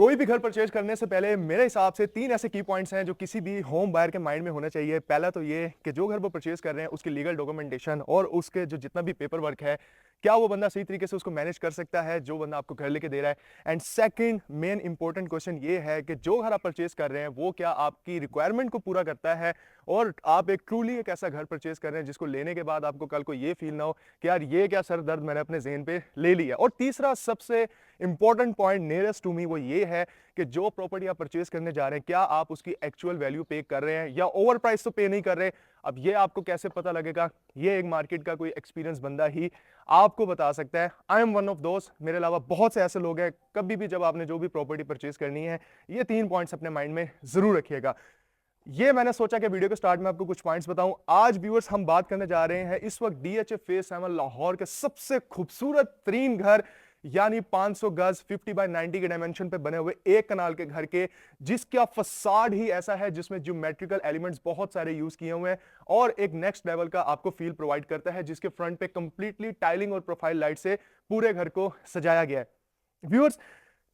कोई भी घर परचेज करने से पहले मेरे हिसाब से 3 ऐसे की पॉइंट्स हैं जो किसी भी होम बायर के माइंड में होना चाहिए। पहला तो ये कि जो घर वो परचेज कर रहे हैं उसकी लीगल डॉक्यूमेंटेशन और उसके जो जितना भी पेपर वर्क है, क्या वो बंदा सही तरीके से उसको मैनेज कर सकता है जो बंदा आपको घर लेके दे रहा है। And second main important question ये है कि जो घर आप परचेज कर रहे हैं वो क्या आपकी रिक्वायरमेंट को पूरा करता है और आप एक ट्रूली एक ऐसा घर परचेज कर रहे हैं जिसको लेने के बाद आपको कल को ये फील ना हो कि यार ये क्या सर दर्द मैंने अपने ज़हन पे ले लिया। और तीसरा सबसे important point nearest to me वो ये है कि जो प्रॉपर्टी आप परचेज करने जा रहे हैं क्या आप उसकी एक्चुअल वैल्यू पे कर रहे हैं या ओवर प्राइस तो पे नहीं कर रहे। अब ये आपको कैसे पता लगेगा, ये एक मार्केट का कोई एक्सपीरियंस बंदा ही आपको बता सकता है। आई एम वन ऑफ दोस्त, मेरे अलावा बहुत से ऐसे लोग हैं। कभी भी जब आपने जो भी प्रॉपर्टी परचेज करनी है ये 3 पॉइंट्स अपने माइंड में जरूर रखिएगा। ये मैंने सोचा कि वीडियो के स्टार्ट में आपको कुछ पॉइंट्स बताऊं। आज व्यूअर्स हम बात करने जा रहे हैं इस वक्त डीएचए फेज 7 लाहौर के सबसे खूबसूरत तरीन घर यानी 500 गज 50 बाय 90 के डायमेंशन पे बने हुए एक कनाल के घर के, जिसका फसाड ही ऐसा है जिसमें ज्योमेट्रिकल एलिमेंट्स बहुत सारे यूज किए हुए हैं और एक नेक्स्ट लेवल का आपको फील प्रोवाइड करता है, जिसके फ्रंट पे कंप्लीटली टाइलिंग और प्रोफाइल लाइट से पूरे घर को सजाया गया है। व्यूअर्स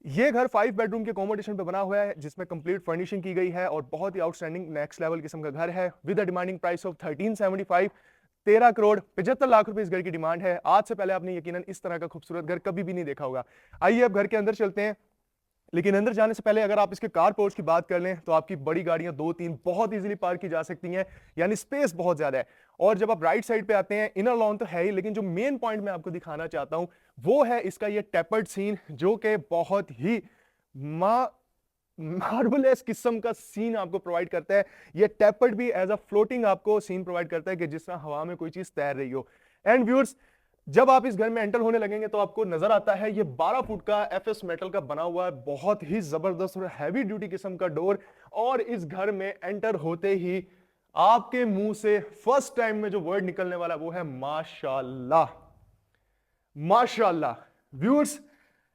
ये घर 5 बेडरूम के अकोमोडेशन पे बना हुआ है जिसमें कंप्लीट फर्निशिंग की गई है और बहुत ही आउटस्टैंडिंग नेक्स्ट लेवल किस्म का घर है with a demanding price of 1375। 13 crore 75 lakh रुपए इस घर की डिमांड है। आज से पहले आपने यकीनन इस तरह का खूबसूरत घर कभी भी नहीं देखा होगा। आइए अब घर के अंदर चलते हैं, लेकिन अंदर जाने से पहले अगर आप इसके कार पोर्च की बात कर लें तो आपकी बड़ी गाड़ियां 2-3 बहुत इजीली पार्क की जा सकती हैं, यानी स्पेस बहुत ज्यादा है। और जब आप राइट साइड पे आते हैं, इनर लॉन तो है ही, लेकिन जो मेन पॉइंट मैं आपको दिखाना चाहता हूं वो है इसका ये टेपर्ड सीन, जो कि बहुत ही मार्वलस किस्म का सीन आपको प्रोवाइड करता है। ये टेपर्ड भी एज अ फ्लोटिंग आपको सीन प्रोवाइड करता है कि जिस तरह हवा में कोई चीज तैर रही हो। एंड व्यूअर्स जब आप इस घर में एंटर होने लगेंगे तो आपको नजर आता है ये 12 फुट का एफएस मेटल का बना हुआ है, बहुत ही जबरदस्त और हैवी ड्यूटी किस्म का डोर। और इस घर में एंटर होते ही आपके मुंह से फर्स्ट टाइम में जो वर्ड निकलने वाला वो है माशाल्लाह। माशाल्लाह व्यूअर्स,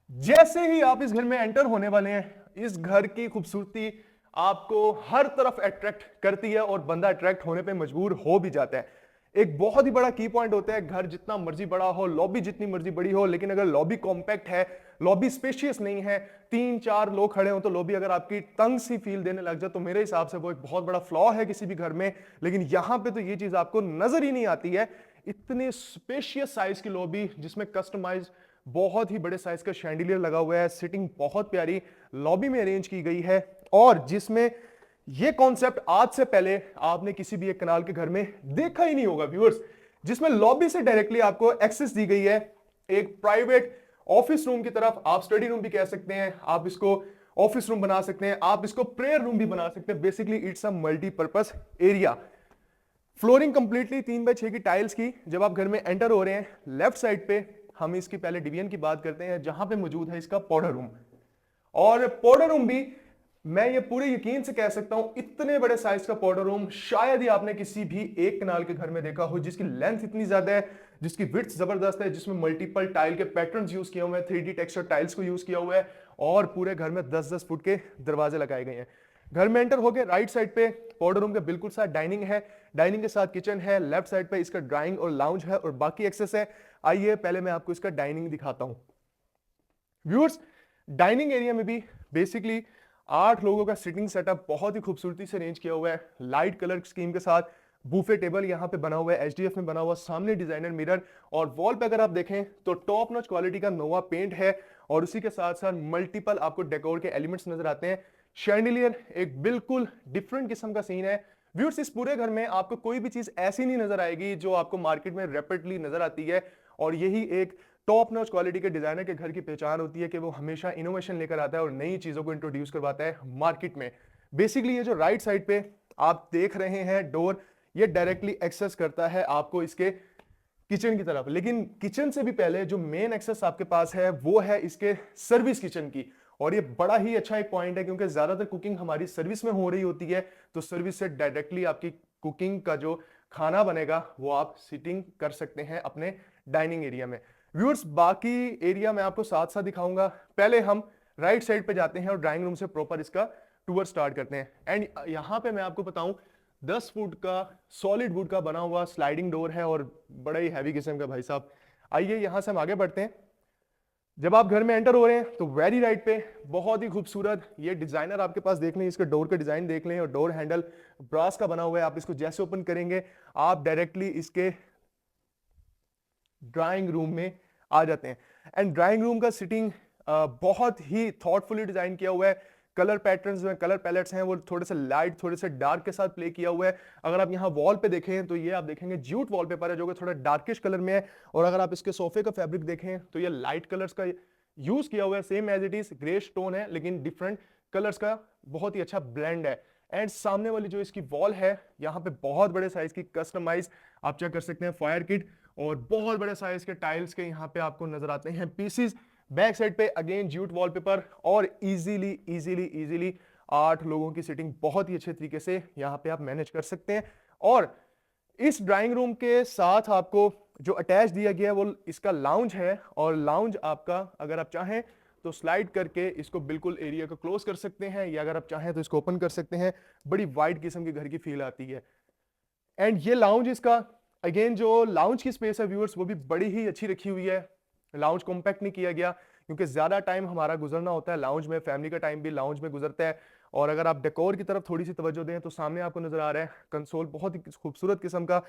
जैसे ही आप इस घर में एंटर होने वाले हैं, इस घर की खूबसूरती आपको हर तरफ अट्रैक्ट करती है और बंदा अट्रैक्ट होने पे मजबूर हो भी जाता है। एक बहुत ही बड़ा की पॉइंट होता है, घर जितना मर्जी बड़ा हो, लॉबी जितनी मर्जी बड़ी हो, लेकिन अगर लॉबी कॉम्पैक्ट है, लॉबी स्पेशियस नहीं है, 3-4 लोग खड़े हो तो लॉबी अगर आपकी तंग सी फील देने लग जाए तो मेरे हिसाब से वो एक बहुत बड़ा फ्लॉ है किसी भी घर में। लेकिन यहां पे तो ये चीज आपको नजर ही नहीं आती है। इतने स्पेशियस साइज की लॉबी जिसमें कस्टमाइज बहुत ही बड़े साइज का शैंडिलियर लगा हुआ है, सिटिंग बहुत प्यारी लॉबी में अरेंज की गई है और जिसमें ये कॉन्सेप्ट आज से पहले आपने किसी भी एक कनाल के घर में देखा ही नहीं होगा व्यूअर्स, जिसमें लॉबी से डायरेक्टली आपको एक्सेस दी गई है एक प्राइवेट ऑफिस रूम की तरफ। आप स्टडी रूम भी कह सकते हैं, आप इसको ऑफिस रूम बना सकते हैं, आप इसको प्रेयर रूम भी बना सकते हैं। Basically it's a multipurpose area. Flooring completely 3x6 की टाइल्स की। जब आप घर में एंटर हो रहे हैं लेफ्ट साइड पे हम इसकी पहले डिवीजन की बात करते हैं, जहां पे मौजूद है इसका पाउडर रूम। और पाउडर रूम भी मैं ये पूरे यकीन से कह सकता हूं इतने बड़े साइज का पाउडर रूम शायद ही आपने किसी भी एक कनाल के घर में देखा हो, जिसकी लेंथ इतनी ज्यादा है, जिसकी विड्थ जबरदस्त है, जिसमें मल्टीपल टाइल के पैटर्न्स यूज किए हुए हैं, 3D टेक्सचर टाइल्स को यूज किया हुआ है और पूरे घर में 10-10 फुट के दरवाजे लगाए गए हैं। घर में एंटर होकर राइट साइड पे पाउडर रूम के बिल्कुल साथ डाइनिंग है, डाइनिंग के साथ किचन है, लेफ्ट साइड पे इसका ड्राइंग और लाउंज है और बाकी एक्सेस है। आइए पहले मैं आपको इसका डाइनिंग दिखाता हूं। व्यूअर्स डाइनिंग एरिया में भी बेसिकली 8 लोगों का सिटिंग सेटअप बहुत ही खूबसूरती से अरेंज किया हुआ है, लाइट कलर स्कीम के साथ। बूफे टेबल यहाँ पे बना हुआ है, एचडीएफ में बना हुआ, सामने डिजाइनर मिरर और वॉल पे अगर आप देखें तो टॉप नॉच क्वालिटी का नोवा पेंट है और उसी के साथ साथ मल्टीपल आपको डेकोर के एलिमेंट्स नजर आते हैं। शैंडिलियर एक बिल्कुल डिफरेंट किस्म का सीन है। व्यूअर्स इस पूरे घर में आपको कोई भी चीज ऐसी नहीं नजर आएगी जो आपको मार्केट में रैपिडली नजर आती है और यही एक टॉप नॉच क्वालिटी के डिजाइनर के घर की पहचान होती है कि वो हमेशा इनोवेशन लेकर आता है और नई चीजों को इंट्रोड्यूस करवाता है मार्केट में। बेसिकली ये जो राइट साइड पे आप देख रहे हैं डोर, ये डायरेक्टली एक्सेस करता है आपको इसके किचन की तरफ, लेकिन किचन से भी पहले जो मेन एक्सेस आपके पास है वो है इसके सर्विस किचन की। और ये बड़ा ही अच्छा एक पॉइंट है क्योंकि ज्यादातर कुकिंग हमारी सर्विस में हो रही होती है, तो सर्विस से डायरेक्टली आपकी कुकिंग का जो खाना बनेगा वो आप सिटिंग कर सकते हैं अपने डाइनिंग एरिया में। व्यूअर्स बाकी एरिया मैं आपको साथ साथ दिखाऊंगा, पहले हम राइट साइड पे जाते हैं और ड्राइंग रूम से प्रॉपर इसका टूर स्टार्ट करते हैं। एंड यहां पे मैं आपको बताऊं 10 फुट का सॉलिड वुड का बना हुआ स्लाइडिंग डोर है और बड़ा ही हैवी किस्म का भाई साहब। आइए यहां से हम आगे बढ़ते हैं। जब आप घर में एंटर हो रहे हैं तो वेरी राइट पे बहुत ही खूबसूरत ये डिजाइनर आपके पास देख लें, इसका डोर का डिजाइन देख लें, और डोर हैंडल ब्रास का बना हुआ है। आप इसको जैसे ओपन करेंगे आप डायरेक्टली इसके ड्राइंग रूम में आ जाते हैं। एंड ड्राइंग रूम का सिटिंग बहुत ही थॉटफुली डिजाइन किया हुआ है। कलर पैटर्न्स जो है, कलर पैलेट्स हैं, वो थोड़े से लाइट थोड़े से डार्क के साथ प्ले किया हुआ है। अगर आप यहाँ वॉल पे देखें तो ये आप देखेंगे ज्यूट वॉलपेपर है जो कि थोड़ा डार्किश कलर में है। और अगर आप इसके सोफे का फैब्रिक देखें तो ये लाइट कलर्स का यूज किया हुआ है, same as it is grey stone है लेकिन डिफरेंट कलर्स का बहुत ही अच्छा ब्लेंड है। एंड सामने वाली जो इसकी वॉल है यहाँ पे बहुत बड़े साइज की कस्टमाइज आप चेक कर सकते हैं फायर किट, और बहुत बड़े साइज के टाइल्स के यहाँ पे आपको नजर आते हैं पीसीज। बैक साइड पे अगेन ज्यूट वॉलपेपर, और इजीली इजीली इजीली 8 लोगों की सिटिंग बहुत ही अच्छे तरीके से यहाँ पे आप मैनेज कर सकते हैं। और इस ड्राइंग रूम के साथ आपको जो अटैच दिया गया है वो इसका लाउंज है, और लाउंज आपका अगर आप चाहें तो स्लाइड करके इसको बिल्कुल एरिया को क्लोज कर सकते हैं, या अगर आप चाहें तो इसको ओपन कर सकते हैं। बड़ी वाइड किस्म के घर की फील आती है। एंड ये लाउंज इसका अगेन जो लाउंज की स्पेस है व्यूअर्स वो भी बड़ी ही अच्छी रखी हुई है। लाउंज कॉम्पैक्ट नहीं किया गया क्योंकि ज्यादा टाइम हमारा गुजरना होता है लाउंज में, फैमिली का टाइम भी लाउंज में गुजरता है। और अगर आप डेकोर की तरफ थोड़ी सी तवज्जो दें तो सामने आपको नजर आ रहा है कंसोल बहुत ही खूबसूरत किस्म का,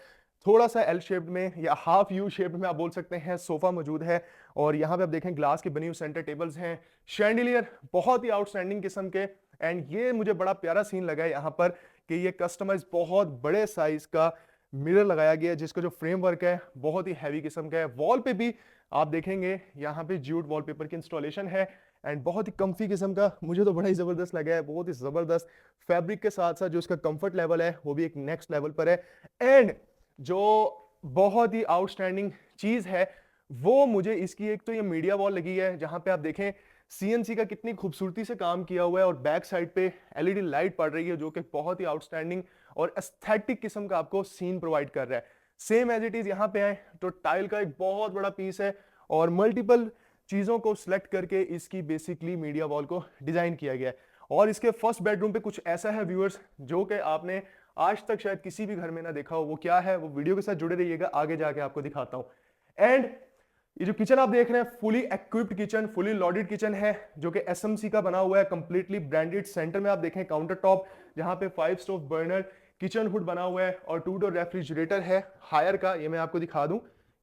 थोड़ा सा एल शेप्ड में या हाफ यू शेप्ड में आप बोल सकते हैं, सोफा मौजूद है। और यहाँ पे आप देखें ग्लास की बनी हुई सेंटर टेबल्स हैं, शैंडिलियर बहुत ही आउटस्टैंडिंग किस्म के। एंड ये मुझे बड़ा प्यारा सीन लगा है यहाँ पर कि ये कस्टमाइज बहुत बड़े साइज का मिरर लगाया गया है जिसका जो फ्रेमवर्क है बहुत ही हैवी किस्म का है। वॉल पे भी आप देखेंगे यहाँ पे ज्यूट वॉलपेपर की इंस्टॉलेशन है, एंड बहुत ही कंफी किस्म का, मुझे तो बड़ा ही जबरदस्त लगा है। बहुत ही जबरदस्त फैब्रिक के साथ साथ जो इसका कंफर्ट लेवल है वो भी एक नेक्स्ट लेवल पर है। एंड जो बहुत ही आउटस्टैंडिंग चीज है वो मुझे इसकी, एक तो ये मीडिया वॉल लगी है जहां पे आप देखें सीएनसी का कितनी खूबसूरती से काम किया हुआ है, और बैक साइड पे एलईडी लाइट पड़ रही है जो कि बहुत ही आउटस्टैंडिंग और एस्थेटिक किस्म का आपको सीन प्रोवाइड कर रहा है। सेम एज इट इज यहाँ पे आए तो टाइल का एक बहुत बड़ा पीस है, और मल्टीपल चीजों को सिलेक्ट करके इसकी बेसिकली मीडिया वॉल को डिजाइन किया गया है। और इसके फर्स्ट बेडरूम पे कुछ ऐसा है व्यूअर्स जो कि आपने आज तक शायद किसी भी घर में ना देखा हो। वो क्या है वो वीडियो के साथ जुड़े रहिएगा, आगे जाके आपको दिखाता हूं। एंड ये जो किचन आप देख रहे हैं fully equipped kitchen, fully loaded kitchen है जो कि एसएमसी का बना हुआ है, कंप्लीटली ब्रांडेड। सेंटर में आप देखें काउंटर टॉप जहां पे 5 स्टोव बर्नर किचन हुड बना हुआ है, और 2 डोर रेफ्रिजरेटर है हायर का, ये मैं आपको दिखा दूं,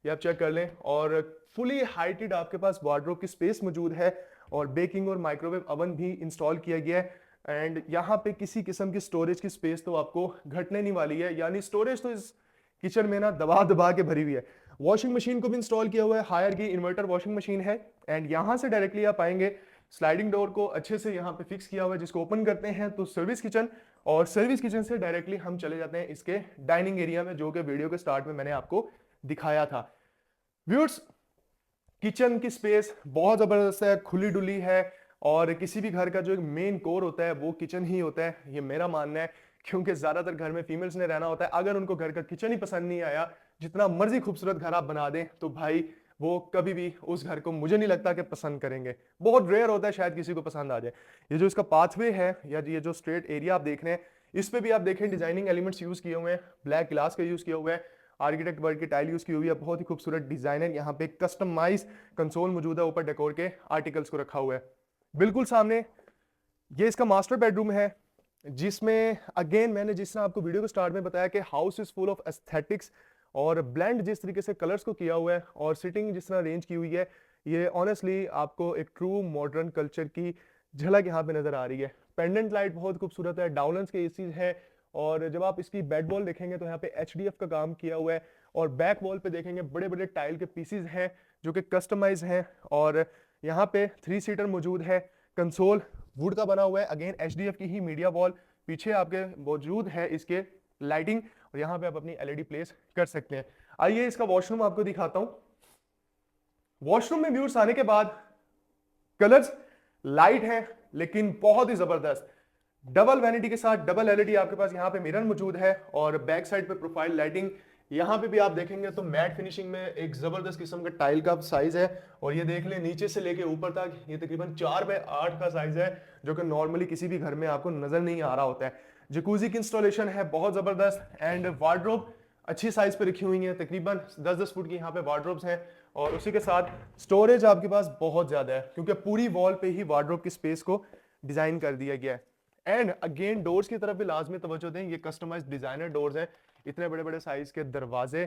ये आप चेक कर लें। और फुली हाइटेड आपके पास वार्डरोब की स्पेस मौजूद है, और बेकिंग और माइक्रोवेव ओवन भी इंस्टॉल किया गया है। एंड यहाँ पे किसी किस्म की स्टोरेज की स्पेस तो आपको घटने नहीं वाली है, यानी स्टोरेज तो इस किचन में ना दबा दबा के भरी हुई है। वॉशिंग मशीन को भी इंस्टॉल किया हुआ है, हायर की इन्वर्टर वॉशिंग मशीन है। एंड यहाँ से डायरेक्टली आप आएंगे, स्लाइडिंग डोर को अच्छे से यहाँ पे फिक्स किया हुआ है, जिसको ओपन करते हैं तो सर्विस किचन, और सर्विस किचन से डायरेक्टली हम चले जाते हैं इसके डाइनिंग एरिया में जो कि वीडियो के स्टार्ट में मैंने आपको दिखाया था। व्यूअर्स किचन की स्पेस बहुत जबरदस्त है, खुली डुली है, और किसी भी घर का जो एक मेन कोर होता है वो किचन ही होता है, ये मेरा मानना है। क्योंकि ज्यादातर घर में फीमेल्स ने रहना होता है, अगर उनको घर का किचन ही पसंद नहीं आया, जितना मर्जी खूबसूरत घर आप बना दें तो भाई वो कभी भी उस घर को मुझे नहीं लगता कि पसंद करेंगे। बहुत रेयर होता है शायद किसी को पसंद आ जाए। ये जो इसका पाथवे है या ये जो स्ट्रेट एरिया आप देख रहे हैं, इस पे भी आप देखें डिजाइनिंग एलिमेंट्स यूज किए हुए हैं, ब्लैक ग्लास का यूज किया हुआ है, आर्किटेक्ट वर्क की टाइल यूज की हुई है, बहुत ही खूबसूरत डिजाइन है। यहाँ पे कस्टमाइज कंसोल मौजूद है, ऊपर डेकोर के आर्टिकल्स को रखा हुआ है। बिल्कुल सामने ये इसका मास्टर बेडरूम है, जिसमें अगेन मैंने जिस तरह आपको वीडियो के स्टार्ट में बताया कि house is full of aesthetics, और ब्लेंड जिस तरीके से कलर्स को किया हुआ है और सिटिंग जिस तरह अरेंज की हुई है, ये ऑनेस्टली आपको एक ट्रू मॉडर्न कल्चर की झलक यहाँ पे नजर आ रही है। पेंडेंट लाइट बहुत खूबसूरत है, डाउनल्स के एसीज है, और जब आप इसकी बेड वॉल देखेंगे तो यहाँ पे एचडीएफ का काम किया हुआ है, और बैक वॉल पे देखेंगे बड़े बड़े टाइल के पीसीज हैं जो कि कस्टमाइज हैं, और यहाँ पे 3 सीटर मौजूद है। कंसोल वुड का बना हुआ है, अगेन एचडीएफ की ही मीडिया वॉल, पीछे आपके मौजूद है इसके लाइटिंग, और यहाँ पे आप अपनी एलईडी प्लेस कर सकते हैं। आइए इसका वॉशरूम आपको दिखाता हूं। वॉशरूम में व्यूअर्स आने के बाद कलर्स लाइट है लेकिन बहुत ही जबरदस्त, डबल वैनिटी के साथ डबल एलईडी आपके पास यहाँ पे मिरर मौजूद है, और बैक साइड पे प्रोफाइल लाइटिंग। यहाँ पे भी आप देखेंगे तो मैट फिनिशिंग में एक जबरदस्त किस्म का टाइल का साइज है, और ये देख लें नीचे से लेके ऊपर तक ये तकरीबन 4x8 का साइज है, जो कि नॉर्मली किसी भी घर में आपको नजर नहीं आ रहा होता है। जकूजी की इंस्टॉलेशन है बहुत जबरदस्त, एंड वार्डरोब अच्छी साइज पे रखी हुई है, तकरीबन 10-10 फुट की यहाँ पे वार्डरोब्स हैं, और उसी के साथ स्टोरेज आपके पास बहुत ज्यादा है क्योंकि पूरी वॉल पे ही वार्डरोब की स्पेस को डिजाइन कर दिया गया है। एंड अगेन डोर्स की तरफ भी लाजमी तवज्जो दें, ये कस्टमाइज्ड डिजाइनर डोर्स हैं, इतने बड़े बड़े साइज के दरवाजे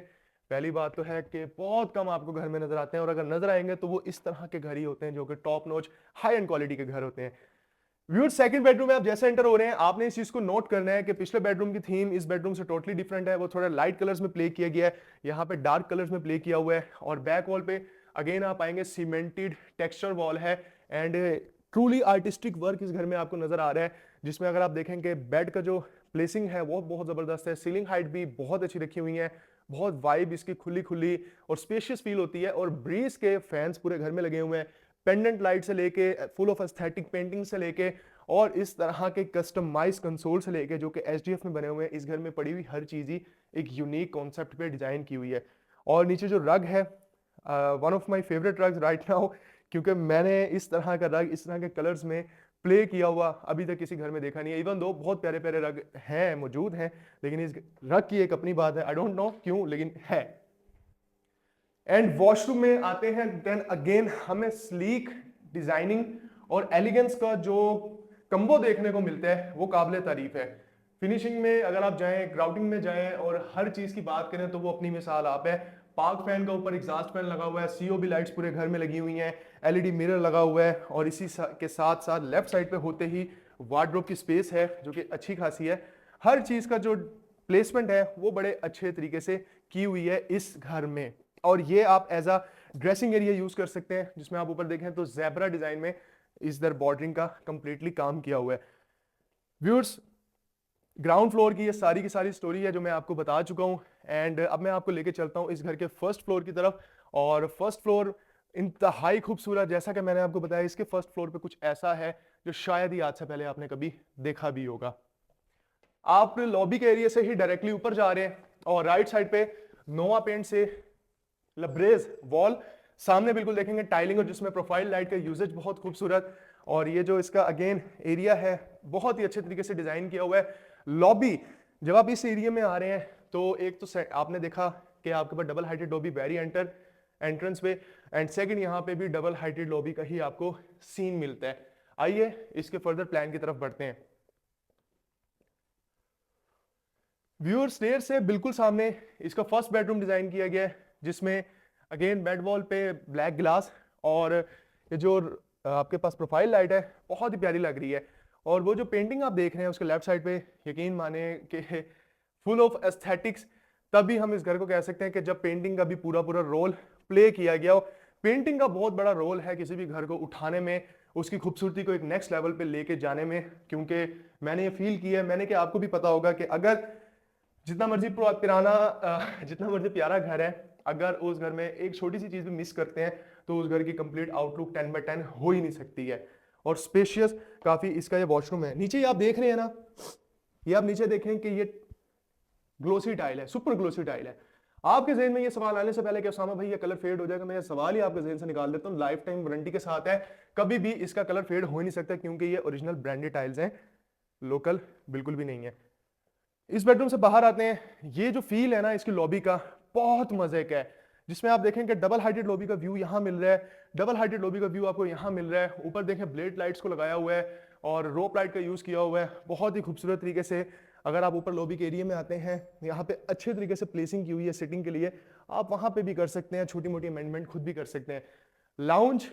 पहली बात तो है कि बहुत कम आपको घर में नजर आते हैं, और अगर नजर आएंगे तो वो इस तरह के घर ही होते हैं जो कि top notch high and quality के घर होते हैं। व्यूअर्स सेकंड बेडरूम में आप जैसे एंटर हो रहे हैं आपने इस चीज को नोट करना है कि पिछले बेडरूम की थीम इस बेडरूम से टोटली डिफरेंट है, वो थोड़ा लाइट कलर्स में प्ले किया गया है, यहाँ पे डार्क कलर्स में प्ले किया हुआ है। और बैक वॉल पे अगेन आप आएंगे सीमेंटेड टेक्सचर वॉल है एंड ट्रूली आर्टिस्टिक वर्क इस घर में आपको नजर आ रहा है, जिसमें अगर आप देखेंगे बेड का जो प्लेसिंग है वो बहुत जबरदस्त है, सीलिंग हाइट भी बहुत अच्छी रखी हुई है, बहुत वाइब इसकी खुली खुली और स्पेशियस फील होती है। और ब्रीज के फैंस पूरे घर में लगे हुए हैं, पेंडेंट लाइट से लेके फुल ऑफ एस्थेटिक पेंटिंग से लेके और इस तरह के कस्टमाइज कंसोल से लेके जो कि एचडीएफ में बने हुए हैं, इस घर में पड़ी हुई हर चीज ही एक यूनिक कॉन्सेप्ट पे डिजाइन की हुई है। और नीचे जो रग है one of my favourite rugs right now, क्योंकि मैंने इस तरह का रग इस तरह के कलर्स में प्ले किया हुआ अभी तक किसी घर में देखा नहीं है। इवन दो बहुत प्यारे प्यारे रग हैं मौजूद हैं, लेकिन इस रग की एक अपनी बात है, आई डोंट नो क्यों लेकिन है। एंड वॉशरूम में आते हैं, देन अगेन हमें स्लीक डिजाइनिंग और एलिगेंस का जो कंबो देखने को मिलता है वो काबिल तारीफ है। फिनिशिंग में अगर आप जाएं, ग्राउटिंग में जाएं और हर चीज की बात करें तो वो अपनी मिसाल आप है। पार्क फैन का ऊपर एग्जॉस्ट फैन लगा हुआ है, सीओबी लाइट्स पूरे घर में लगी हुई हैं, एलईडी मिरर लगा हुआ है, और इसी के साथ साथ लेफ्ट साइड पे होते ही वार्डरोब की स्पेस है जो कि अच्छी खासी है। हर चीज का जो प्लेसमेंट है वो बड़े अच्छे तरीके से की हुई है इस घर में, और ये आप as a dressing area use कर सकते हैं, जिसमें आप ऊपर देखें तो ज़ेब्रा डिजाइन में इस दर बॉर्डरिंग का कंप्लीटली काम किया हुआ है। व्यूअर्स ग्राउंड फ्लोर की ये सारी की सारी स्टोरी है जो मैं आपको बता चुका हूँ, एंड अब मैं आपको लेके चलता हूँ इस घर के फर्स्ट फ्लोर की तरफ। और फर्स्ट फ्लोर इंतहाई खूबसूरत, जैसा कि मैंने आपको बताया इसके फर्स्ट फ्लोर पे कुछ ऐसा है जो शायद ही आज से पहले आपने कभी देखा भी होगा। आप लॉबी के एरिया से ही डायरेक्टली ऊपर जा रहे हैं और राइट साइड पे नोवा पेंट से लब्रेज वॉल, सामने बिल्कुल देखेंगे टाइलिंग और जिसमें प्रोफाइल लाइट का यूजेज बहुत खूबसूरत, और ये जो इसका अगेन एरिया है बहुत ही अच्छे तरीके से डिजाइन किया हुआ है। लॉबी जब आप इस एरिया में आ रहे हैं तो एक तो आपने देखा कि आपके पास double heighted lobby very entrance पे, एंड सेकंड यहाँ पे भी डबल हाइटेड लॉबी का ही आपको सीन मिलता है। आइए इसके फर्दर प्लान की तरफ बढ़ते हैं। व्यूअर स्टेयर से बिल्कुल सामने इसका फर्स्ट बेडरूम डिजाइन किया गया है, जिसमें अगेन बेड वॉल पे ब्लैक ग्लास और ये जो आपके पास प्रोफाइल लाइट है बहुत ही प्यारी लग रही है। और वो जो पेंटिंग आप देख रहे हैं उसके लेफ्ट साइड पे, यकीन माने कि फुल ऑफ एस्थेटिक्स, तभी हम इस घर को कह सकते हैं कि जब पेंटिंग का भी पूरा पूरा रोल प्ले किया गया हो। पेंटिंग का बहुत बड़ा रोल है किसी भी घर को उठाने में, उसकी खूबसूरती को एक नेक्स्ट लेवल पे लेके जाने में, क्योंकि मैंने ये फील किया है, मैंने कि आपको भी पता होगा कि अगर जितना मर्जी जितना मर्जी प्यारा घर है, अगर उस घर में एक छोटी सी चीज भी मिस करते हैं तो उस घर की कंप्लीट आउटलुक 10/10 हो ही नहीं सकती है। और स्पेशियस काफी इसका ये वॉशरूम है। नीचे आप देख रहे हैं ना, ये आप नीचे देखें कि ये ग्लोसी टाइल है, सुपर ग्लोसी टाइल है। आपके जहन में ये सवाल आने से पहले कि उसामा भाई ये कलर फेड हो जाएगा, मैं ये सवाल ही आपके जहन से निकाल देता हूँ। लाइफ टाइम वारंटी के साथ है, कभी भी इसका कलर फेड हो ही नहीं सकता, क्योंकि ये ओरिजिनल ब्रांडेड टाइल्स हैं, लोकल बिल्कुल भी नहीं है। इस बेडरूम से बाहर आते हैं, ये जो फील है ना इसकी लॉबी का बहुत मजे का है, जिसमें आप देखें कि डबल हाइटेड लॉबी का व्यू यहाँ मिल रहा है, डबल हाइटेड लॉबी का व्यू आपको यहाँ मिल रहा है। ऊपर देखें ब्लेड लाइट्स को लगाया हुआ है और रोप लाइट का यूज किया हुआ है बहुत ही खूबसूरत तरीके से। अगर आप ऊपर लॉबी के एरिया में आते हैं, यहाँ पे अच्छे तरीके से प्लेसिंग की हुई है सिटिंग के लिए, आप वहां पे भी कर सकते हैं, छोटी मोटी अमेंडमेंट खुद भी कर सकते हैं। लाउंज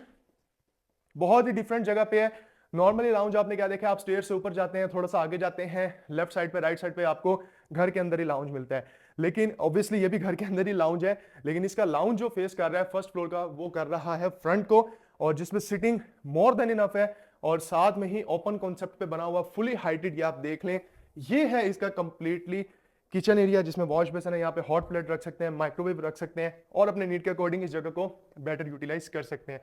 बहुत ही डिफरेंट जगह पे है। नॉर्मली लाउंज आपने क्या देखा, आप स्टेयर से ऊपर जाते हैं, थोड़ा सा आगे जाते हैं, लेफ्ट साइड पे राइट साइड पे आपको घर के अंदर ही लाउंज मिलता है। लेकिन ऑब्वियसली ये भी घर के अंदर ही लाउंज है, लेकिन इसका लाउंज जो फेस कर रहा है फर्स्ट फ्लोर का, वो कर रहा है फ्रंट को, और जिसमें सिटिंग मोर देन इनफ है, और साथ में ही ओपन कॉन्सेप्ट पे बना हुआ फुली हाइटेड, ये आप देख लें, ये है इसका कंप्लीटली किचन एरिया, जिसमें वॉश बेसिन है, यहाँ पे हॉट प्लेट रख सकते हैं, माइक्रोवेव रख सकते हैं, और अपने नीड के अकॉर्डिंग इस जगह को बेटर यूटिलाइज कर सकते हैं।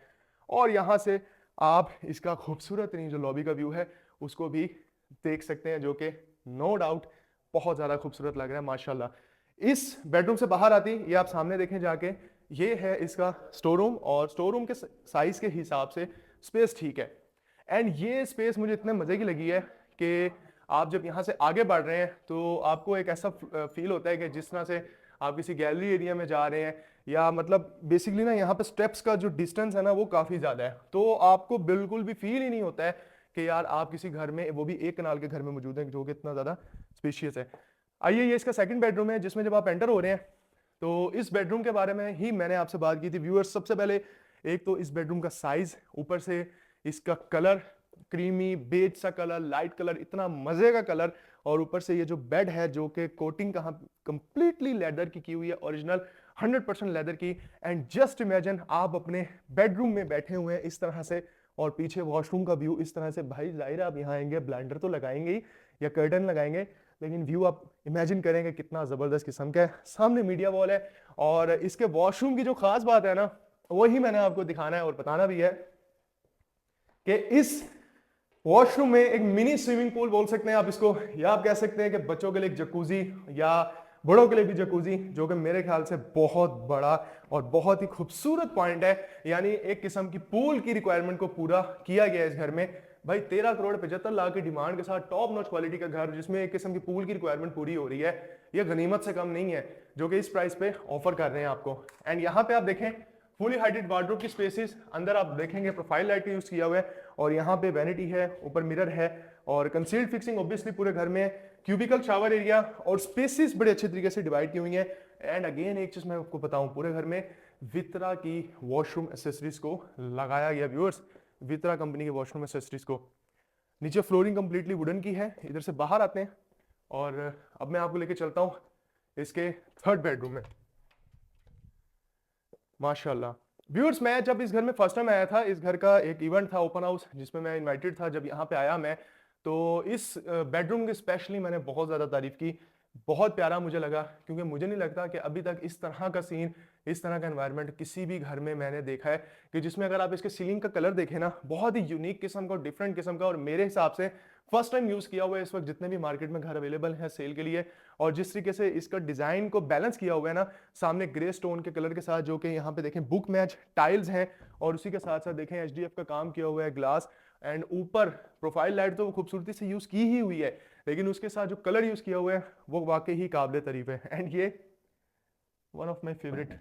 और यहाँ से आप इसका खूबसूरत जो लॉबी का व्यू है उसको भी देख सकते हैं, जो कि नो डाउट बहुत ज़्यादा खूबसूरत लग रहा है माशाल्लाह। इस बेडरूम से बाहर आती, ये आप सामने देखें जाके, ये है इसका स्टोर रूम, और स्टोर रूम के साइज के हिसाब से स्पेस ठीक है। एंड ये स्पेस मुझे इतने मजे की लगी है कि आप जब यहाँ से आगे बढ़ रहे हैं तो आपको एक ऐसा फील होता है कि जिस तरह से आप किसी गैलरी एरिया में जा रहे हैं, या मतलब बेसिकली ना यहाँ पे स्टेप्स का जो डिस्टेंस है ना वो काफी ज्यादा है, तो आपको बिल्कुल भी फील ही नहीं होता है कि यार आप किसी घर में, वो भी एक कनाल के घर में मौजूद है जो कि इतना ज्यादा स्पेशियस है। आइए, ये इसका सेकंड बेडरूम है जिसमें जब आप एंटर हो रहे हैं तो इस बेडरूम के बारे में ही मैंने आपसे बात की थी व्यूअर्स। सबसे पहले एक तो इस बेडरूम का साइज, ऊपर से इसका कलर, क्रीमी बेज सा कलर, लाइट कलर, इतना मजे का कलर, और ऊपर से ये जो बेड है जो कि कोटिंग कहाँ कंप्लीटली लेदर की हुई है, ओरिजिनल 100% लेदर की। एंड जस्ट इमेजिन आप अपने बेडरूम में बैठे हुए हैं इस तरह से, और पीछे वॉशरूम का व्यू इस तरह से। भाई जाहिर है आप यहाँ आएंगे, ब्लेंडर तो लगाएंगे ही या कर्टन लगाएंगे, लेकिन व्यू आप इमेजिन करेंगे कितना जबरदस्त किस्म का है। सामने मीडिया वॉल है, और इसके वॉशरूम की जो खास बात है ना वही मैंने आपको दिखाना है और बताना भी है कि इस वॉशरूम में एक मिनी स्विमिंग पूल बोल सकते हैं आप इसको, या आप कह सकते हैं कि बच्चों के लिए एक जकूजी या बड़ों के लिए भी जकूजी, जो कि मेरे ख्याल से बहुत बड़ा और बहुत ही खूबसूरत पॉइंट है। यानी एक किस्म की पूल की रिक्वायरमेंट को पूरा किया गया है इस घर में। भाई 13 करोड़ 75 लाख की डिमांड के साथ टॉप नॉच क्वालिटी का घर जिसमें एक किस्म की पूल की रिक्वायरमेंट पूरी हो रही है, यह गनीमत से कम नहीं है जो कि इस प्राइस पे ऑफर कर रहे हैं आपको। एंड यहाँ पे आप देखें फुली हाइटेड वार्डरोब की स्पेसेस, अंदर आप देखेंगे प्रोफाइल लाइट का यूज किया हुआ है, और यहाँ पे वैनिटी है, ऊपर मिरर है, और कंसील्ड फिक्सिंग ऑब्वियसली पूरे घर में है, क्यूबिकल शावर एरिया, और स्पेसेस बड़े अच्छे तरीके से डिवाइड की हुई हैं। एंड अगेन एक चीज मैं आपको बताऊं, पूरे घर में वित्रा की वॉशरूम एसेसरीज को लगाया गया व्यूअर्स, वित्रा कंपनी के वॉशरूम एसेसरीज को। नीचे फ्लोरिंग कंप्लीटली वुडन की है। इधर से बाहर आते हैं और अब मैं आपको लेके चलता हूँ इसके थर्ड बेडरूम में। माशाल्लाह व्यूअर्स, मैं जब इस घर में फर्स्ट टाइम आया था, इस घर का एक इवेंट था ओपन हाउस जिसमें मैं इनवाइटेड था। जब यहाँ पे आया मैं, तो इस बेडरूम की स्पेशली मैंने बहुत ज़्यादा तारीफ की, बहुत प्यारा मुझे लगा, क्योंकि मुझे नहीं लगता कि अभी तक इस तरह का सीन, इस तरह का एनवायरनमेंट किसी भी घर में मैंने देखा है, कि जिसमें अगर आप इसके सीलिंग का कलर देखें ना, बहुत ही यूनिक किस्म का और डिफरेंट किस्म का, और मेरे हिसाब से फर्स्ट टाइम यूज़ किया हुआ है इस वक्त जितने भी मार्केट में घर अवेलेबल हैं सेल के लिए। और जिस तरीके से इसका डिज़ाइन को बैलेंस किया हुआ है ना, सामने ग्रे स्टोन के कलर के साथ, जो कि यहाँ पे देखें बुक मैच टाइल्स हैं, और उसी के साथ साथ देखें एचडीएफ का काम किया हुआ है, ग्लास, एंड ऊपर प्रोफाइल लाइट तो खूबसूरती से यूज़ की ही हुई है, लेकिन उसके साथ जो कलर यूज़ किया हुआ है वो वाकई ही काबिल तारीफ है। एंड ये one of my favourite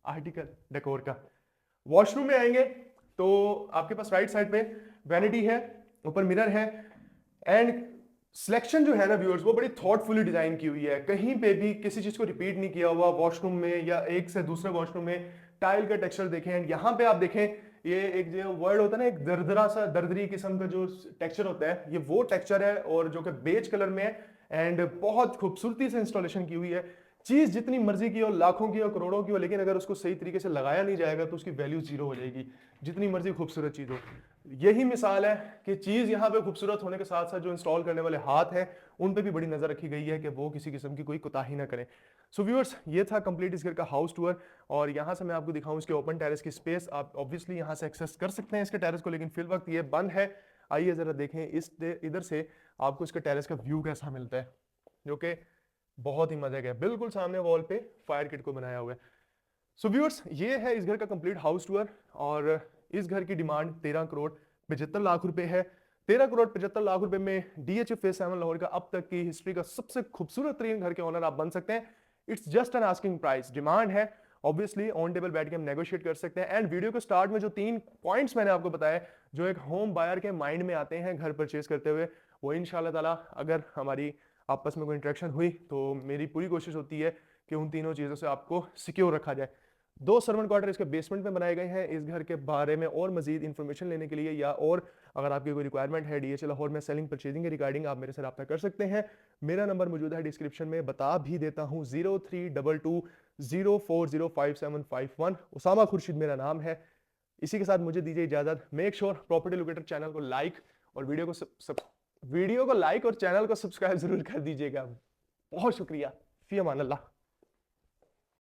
article decor का। वॉशरूम में आएंगे तो आपके पास राइट साइड पे वैनिटी है, ऊपर मिरर है, एंड सिलेक्शन जो है ना व्यूअर्स वो बड़ी थॉटफुली डिजाइन की हुई है। कहीं पे भी किसी चीज को रिपीट नहीं किया हुआ वॉशरूम में, या एक से दूसरे वॉशरूम में टाइल का टेक्सचर देखें। एंड यहाँ पे आप देखें, ये एक जो वर्ड होता है ना, एक दरदरा सा दरदरी किस्म का जो टेक्सचर होता है, ये वो टेक्सचर है, और जो कि बेज कलर में है, एंड बहुत खूबसूरती से इंस्टॉलेशन की हुई है। चीज जितनी मर्जी की हो, लाखों की हो, करोड़ों की हो, लेकिन अगर उसको सही तरीके से लगाया नहीं जाएगा तो उसकी वैल्यू जीरो हो जाएगी, जितनी मर्जी खूबसूरत चीज हो। यही मिसाल है कि चीज यहाँ पे खूबसूरत होने के साथ साथ जो इंस्टॉल करने वाले हाथ हैं उन पे भी बड़ी नजर रखी गई है कि वो किसी किस्म की कोई कोताही ना करें। सो व्यूअर्स, ये था कंप्लीट इस घर का हाउस टूर, और यहाँ से मैं आपको दिखाऊं इसके ओपन टेरेस की स्पेस। आप ऑब्वियसली यहाँ से एक्सेस कर सकते हैं इसके टेरेस को, लेकिन फिल वक्त ये बंद है। आइए जरा देखें इस इधर से आपको इसके टेरेस का व्यू कैसा मिलता है, जो कि बहुत ही मजे का है। बिल्कुल सामने वॉल पे फायर किट को बनाया हुआ है। सो व्यूअर्स, ये है इस घर का कंप्लीट हाउस टूर, और इस घर की डिमांड 13 करोड़ 75 लाख रुपए है। 13 करोड़ 75 लाख रुपए में डीएचए फेज 7 लाहौर का अब तक की हिस्ट्री का सबसे खूबसूरत तरीन घर के ओनर आप बन सकते हैं। It's just an asking price, demand है, ऑब्वियसली ऑन टेबल बैठ के हम नेगोशिएट कर सकते हैं। एंड वीडियो के स्टार्ट में जो 3 पॉइंट्स मैंने आपको बताया जो एक होम बायर के माइंड में आते हैं घर परचेज करते हुए, वो इंशाल्लाह ताला अगर हमारी आपस में कोई इंटरेक्शन हुई तो मेरी पूरी कोशिश होती है कि उन तीनों चीज़ों से आपको सिक्योर रखा जाए। 2 सर्वेंट क्वार्टर इसके बेसमेंट में बनाए गए हैं। इस घर के बारे में और मजीद इन्फॉर्मेशन लेने के लिए, या और अगर आपकी कोई रिक्वायरमेंट है डीएचए लाहौर में सेलिंग परचेजिंग के रिगार्डिंग, आप मेरे से रब्ता कर सकते हैं। मेरा नंबर मौजूद है डिस्क्रिप्शन में, बता भी देता हूँ, 0322040551। उसामा खुर्शीद मेरा नाम है। इसी के साथ मुझे दीजिए इजाजत। Make sure property locator channel को लाइक और वीडियो को लाइक और चैनल को सब्सक्राइब जरूर कर दीजिएगा। बहुत शुक्रिया। फी अमान अल्लाह।